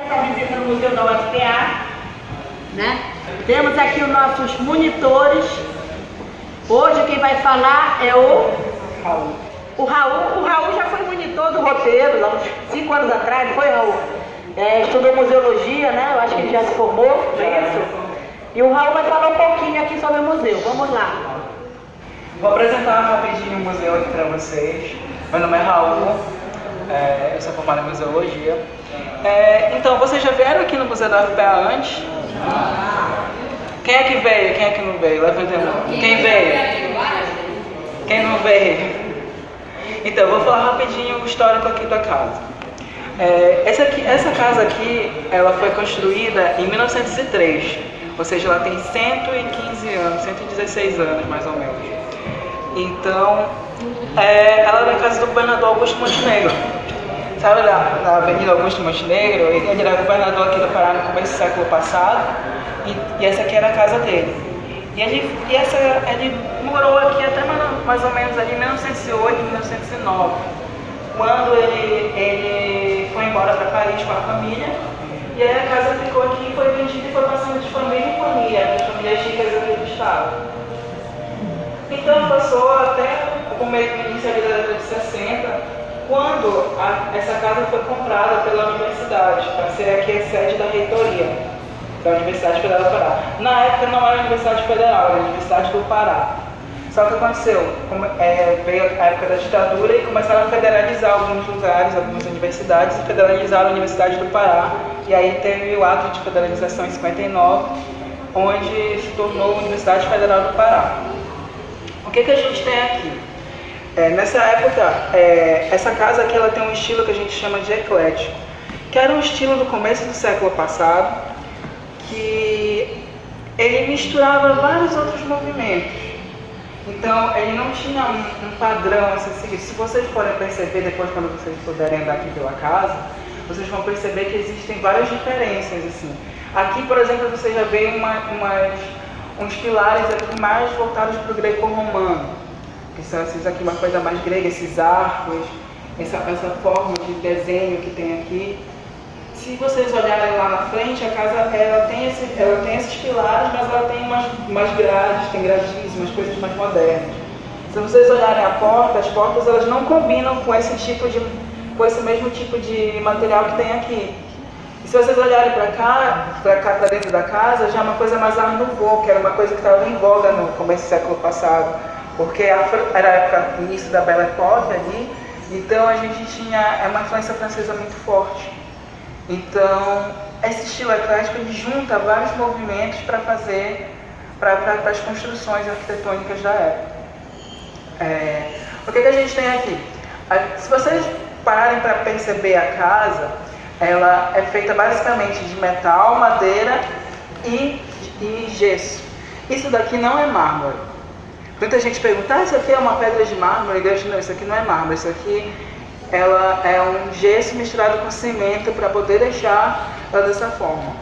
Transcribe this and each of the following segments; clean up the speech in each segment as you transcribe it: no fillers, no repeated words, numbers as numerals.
Essa visita no Museu da UFPA, né? Temos aqui os nossos monitores. Hoje quem vai falar é o Raul. O Raul já foi monitor do roteiro, há uns 5 anos atrás, não foi, Raul? Estudou museologia, né? Eu acho que ele já se formou, não é isso? E o Raul vai falar um pouquinho aqui sobre o museu. Vamos lá. Vou apresentar rapidinho o museu aqui para vocês. Meu nome é Raul, eu sou formado em museologia. Então, vocês já vieram aqui no Museu da UFPA antes? Quem é que veio? Quem é que não veio? Levanta a mão. Quem veio? Quem não veio? Então, eu vou falar rapidinho o histórico aqui da casa. Essa casa aqui, ela foi construída em 1903, ou seja, ela tem 115 anos, 116 anos mais ou menos. Então, ela era a casa do governador Augusto Montenegro. Sabe da Avenida Augusto Montenegro? Ele era governador aqui do Pará no começo do século passado, e essa aqui era a casa dele. E ele morou aqui até mais ou menos ali em 1908, 1909, quando ele foi embora para Paris com a família, e aí a casa ficou aqui e foi vendida e foi passando de família em família, as famílias ricas aqui do estado. Então passou até o início da década de 60, quando essa casa foi comprada pela universidade, para ser aqui a sede da reitoria da Universidade Federal do Pará. Na época não era a Universidade Federal, era a Universidade do Pará. Só que aconteceu, veio a época da ditadura e começaram a federalizar alguns lugares, algumas universidades, e federalizaram a Universidade do Pará. E aí teve o ato de federalização em 59, onde se tornou a Universidade Federal do Pará. O que a gente tem aqui? Nessa época, essa casa aqui ela tem um estilo que a gente chama de eclético, que era um estilo do começo do século passado, que ele misturava vários outros movimentos. Então, ele não tinha um padrão a ser seguido. Se vocês forem perceber, depois quando vocês puderem andar aqui pela casa, vocês vão perceber que existem várias diferenças, assim. Aqui, por exemplo, você já vê uns pilares aqui mais voltados para o greco-romano, que são esses aqui, uma coisa mais grega, esses arcos, essa forma de desenho que tem aqui. Se vocês olharem lá na frente, a casa ela tem esses pilares, mas ela tem umas grades, tem gradismo, coisas mais modernas. Se vocês olharem a porta, as portas elas não combinam com esse mesmo tipo de material que tem aqui. E se vocês olharem para cá, para dentro da casa, já é uma coisa mais Art Nouveau, que era uma coisa que estava em voga no começo do século passado, porque era a época, início da Belle Époque ali, então a gente tinha uma influência francesa muito forte. Então, esse estilo eclético ele junta vários movimentos para as construções arquitetônicas da época. O que a gente tem aqui? Se vocês pararem para perceber a casa, ela é feita basicamente de metal, madeira e gesso. Isso daqui não é mármore. Muita gente pergunta, isso aqui é uma pedra de mármore? E Deus, não, isso aqui não é mármore, isso aqui ela é um gesso misturado com cimento para poder deixar ela dessa forma.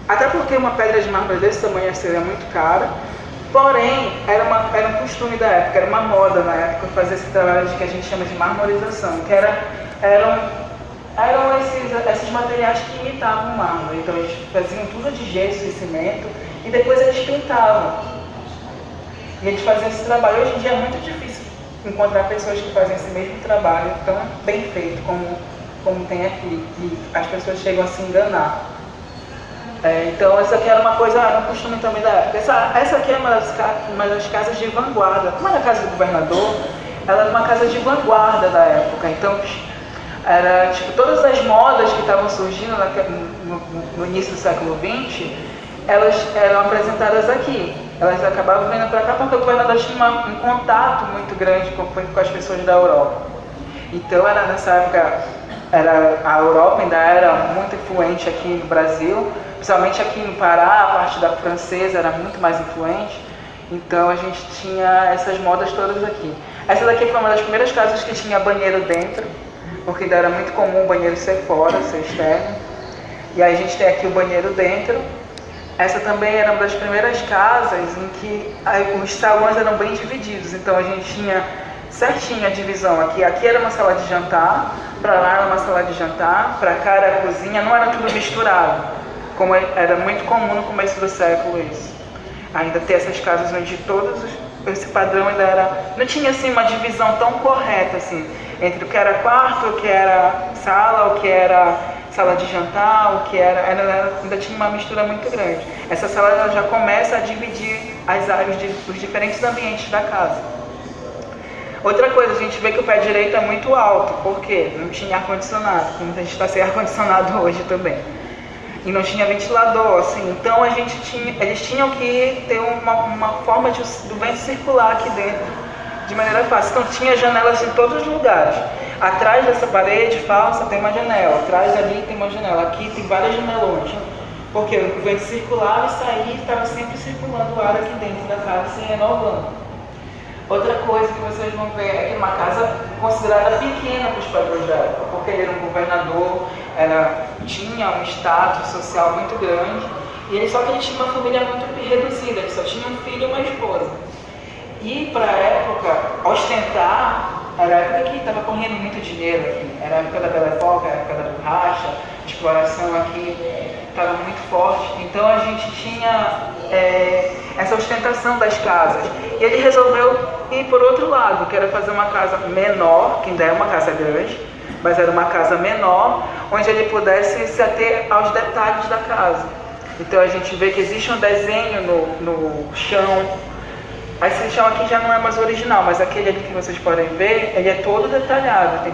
Até porque uma pedra de mármore desse tamanho seria muito cara, porém era um costume da época, era uma moda na época fazer esse trabalho que a gente chama de marmorização, que eram esses materiais que imitavam o mármore. Então eles faziam tudo de gesso e cimento e depois eles pintavam. E eles faziam esse trabalho. Hoje em dia é muito difícil encontrar pessoas que fazem esse mesmo trabalho tão bem feito como tem aqui, que as pessoas chegam a se enganar. Então essa aqui era um costume também da época. Essa aqui é uma das casas de vanguarda. Como era a casa do governador, ela era uma casa de vanguarda da época. Então era tipo todas as modas que estavam surgindo no início do século XX, elas eram apresentadas aqui. Elas acabavam vindo para cá porque o governador tinha um contato muito grande com as pessoas da Europa. Então, nessa época, a Europa ainda era muito influente aqui no Brasil, principalmente aqui no Pará, a parte da francesa era muito mais influente. Então, a gente tinha essas modas todas aqui. Essa daqui foi uma das primeiras casas que tinha banheiro dentro, porque ainda era muito comum o banheiro ser fora, ser externo. E aí a gente tem aqui o banheiro dentro. Essa também era uma das primeiras casas em que os salões eram bem divididos, então a gente tinha certinha a divisão aqui. Aqui era uma sala de jantar, para lá era uma sala de jantar, para cá era a cozinha, não era tudo misturado, como era muito comum no começo do século isso. Ainda ter essas casas onde esse padrão ainda era, não tinha assim uma divisão tão correta assim, entre o que era quarto, o que era sala, o que era sala de jantar, o que ainda tinha uma mistura muito grande. Essa sala ela já começa a dividir as áreas dos diferentes ambientes da casa. Outra coisa, a gente vê que o pé direito é muito alto, porque não tinha ar-condicionado, como a gente está sem ar-condicionado hoje também. E não tinha ventilador, assim, então eles tinham que ter uma forma do vento circular aqui dentro de maneira fácil. Então tinha janelas em todos os lugares. Atrás dessa parede falsa tem uma janela, atrás ali tem uma janela, aqui tem várias janelões. Porque o vento circulava e saía e estava sempre circulando o ar aqui dentro da casa, se renovando. Outra coisa que vocês vão ver é que uma casa considerada pequena para os padrões da época, porque ele era um governador, tinha um status social muito grande, só que ele tinha uma família muito reduzida, ele só tinha um filho e uma esposa. E para a época, ostentar, era a época que estava correndo muito dinheiro aqui, era a época da Belle Époque, a época da borracha, a exploração aqui estava muito forte, então a gente tinha essa ostentação das casas. E ele resolveu ir por outro lado, que era fazer uma casa menor, que ainda é uma casa grande, mas era uma casa menor, onde ele pudesse se ater aos detalhes da casa. Então a gente vê que existe um desenho no chão. Esse chão aqui já não é mais original, mas aquele ali que vocês podem ver, ele é todo detalhado,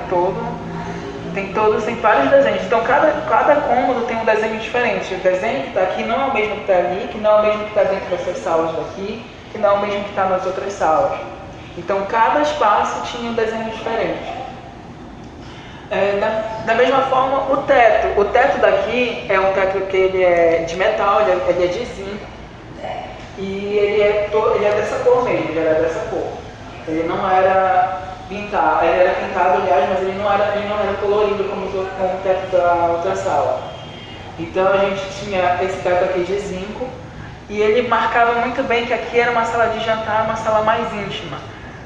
tem vários desenhos. Então cada cômodo tem um desenho diferente. O desenho que está aqui não é o mesmo que está ali, que não é o mesmo que está dentro dessas salas daqui, que não é o mesmo que está nas outras salas. Então cada espaço tinha um desenho diferente. Da mesma forma, o teto daqui é um teto que ele é de metal, ele é de zinco. E ele é dessa cor mesmo, ele era dessa cor. Ele não era pintado, ele era pintado, aliás, mas ele não era colorido como o teto da outra sala. Então a gente tinha esse teto aqui de zinco, e ele marcava muito bem que aqui era uma sala de jantar, uma sala mais íntima.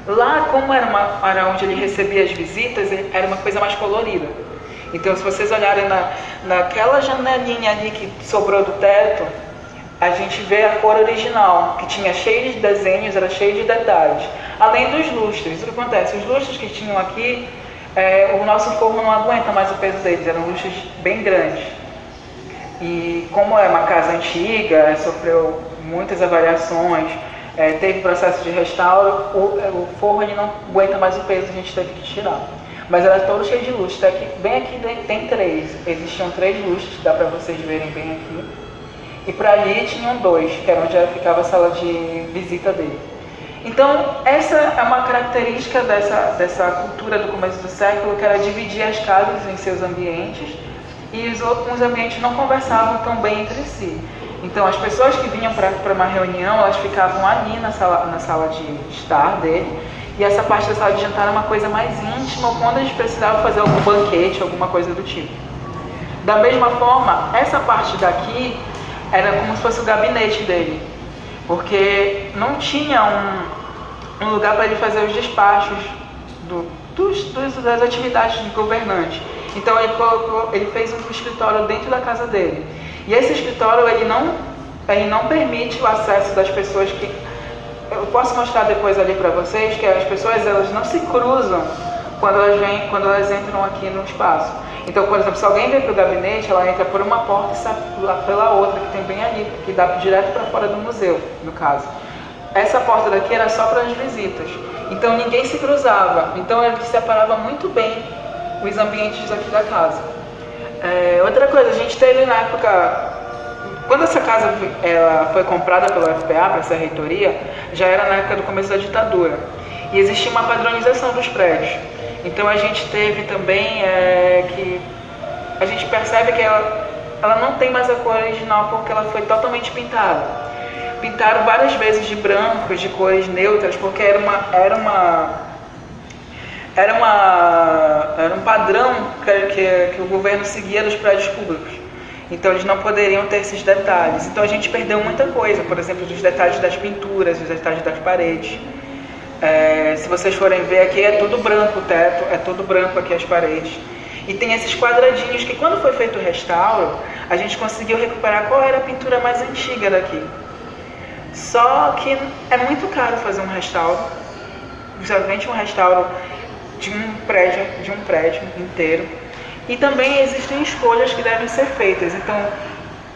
Lá, como era onde ele recebia as visitas, era uma coisa mais colorida. Então se vocês olharem naquela janelinha ali que sobrou do teto, a gente vê a cor original, que tinha cheio de desenhos, era cheio de detalhes. Além dos lustres, o que acontece? Os lustres que tinham aqui, o nosso forno não aguenta mais o peso deles, eram lustres bem grandes. E como é uma casa antiga, sofreu muitas avaliações, teve processo de restauro, o forno ele não aguenta mais o peso, a gente teve que tirar. Mas era todo cheio de lustres. Bem aqui tem 3, existiam 3 lustres, dá para vocês verem bem aqui. E para ali tinham 2, que era onde ficava a sala de visita dele. Então, essa é uma característica dessa cultura do começo do século, que era dividir as casas em seus ambientes, e os ambientes não conversavam tão bem entre si. Então, as pessoas que vinham para uma reunião, elas ficavam ali na sala de estar dele, e essa parte da sala de jantar era uma coisa mais íntima, quando a gente precisava fazer algum banquete, alguma coisa do tipo. Da mesma forma, essa parte daqui era como se fosse o gabinete dele, porque não tinha um lugar para ele fazer os despachos das atividades de governante. Então ele fez um escritório dentro da casa dele. E esse escritório ele não permite o acesso das pessoas que... Eu posso mostrar depois ali para vocês que as pessoas elas não se cruzam quando elas entram aqui no espaço. Então, por exemplo, se alguém vem para o gabinete, ela entra por uma porta e sai pela outra, que tem bem ali, que dá direto para fora do museu, no caso. Essa porta daqui era só para as visitas. Então, ninguém se cruzava. Então, ele separava muito bem os ambientes aqui da casa. Outra coisa, a gente teve na época... Quando essa casa ela foi comprada pela UFPA, para essa reitoria, já era na época do começo da ditadura. E existia uma padronização dos prédios. Então a gente teve também que a gente percebe que ela não tem mais a cor original porque ela foi totalmente pintada. Pintaram várias vezes de branco, de cores neutras, porque era um padrão que o governo seguia dos prédios públicos. Então eles não poderiam ter esses detalhes. Então a gente perdeu muita coisa, por exemplo, dos detalhes das pinturas, dos detalhes das paredes. Se vocês forem ver aqui, é tudo branco o teto, é tudo branco aqui as paredes. E tem esses quadradinhos que, quando foi feito o restauro, a gente conseguiu recuperar qual era a pintura mais antiga daqui. Só que é muito caro fazer um restauro, principalmente um restauro de um prédio inteiro. E também existem escolhas que devem ser feitas. Então,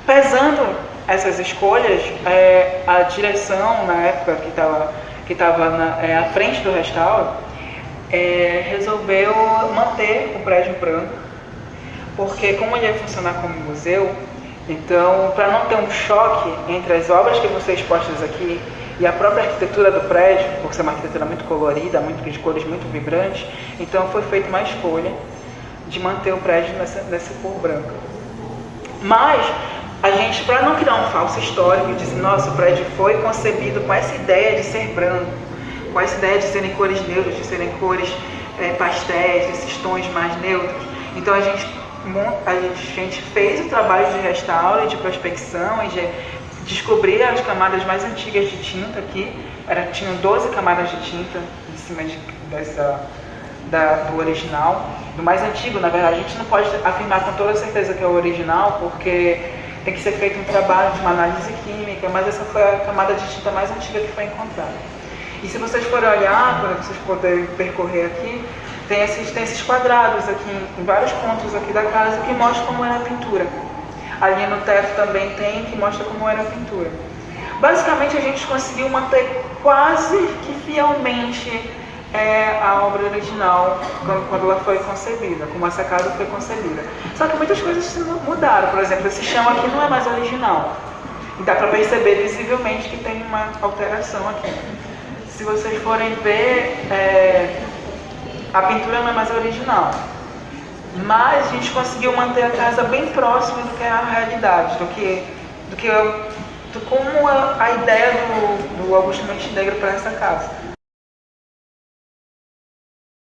pesando essas escolhas, a direção, na época que estava à frente do restauro, resolveu manter o prédio branco, porque como ele ia funcionar como museu, então, para não ter um choque entre as obras que vão ser expostas aqui e a própria arquitetura do prédio, por ser uma arquitetura muito colorida, de cores muito vibrantes, então foi feita uma escolha de manter o prédio nessa cor branca. Mas a gente, para não criar um falso histórico e dizer, nossa, o prédio foi concebido com essa ideia de ser branco, com essa ideia de serem cores neutras, de serem cores pastéis, esses tons mais neutros. Então a gente fez o trabalho de restauro e de prospecção e de descobrir as camadas mais antigas de tinta aqui. Tinham 12 camadas de tinta em cima do original, do mais antigo, na verdade. A gente não pode afirmar com toda certeza que é o original, porque tem que ser feito um trabalho de uma análise química, mas essa foi a camada de tinta mais antiga que foi encontrada. E se vocês forem olhar, para vocês poderem percorrer aqui, tem esses quadrados aqui, em vários pontos aqui da casa, que mostram como era a pintura. Ali no teto também tem, que mostra como era a pintura. Basicamente, a gente conseguiu manter quase que fielmente a obra original, quando ela foi concebida, como essa casa foi concebida. Só que muitas coisas mudaram. Por exemplo, esse chão aqui não é mais original. E dá para perceber visivelmente que tem uma alteração aqui. Se vocês forem ver, a pintura não é mais original. Mas a gente conseguiu manter a casa bem próxima do que é a realidade, do como a ideia do Augusto Montenegro para essa casa.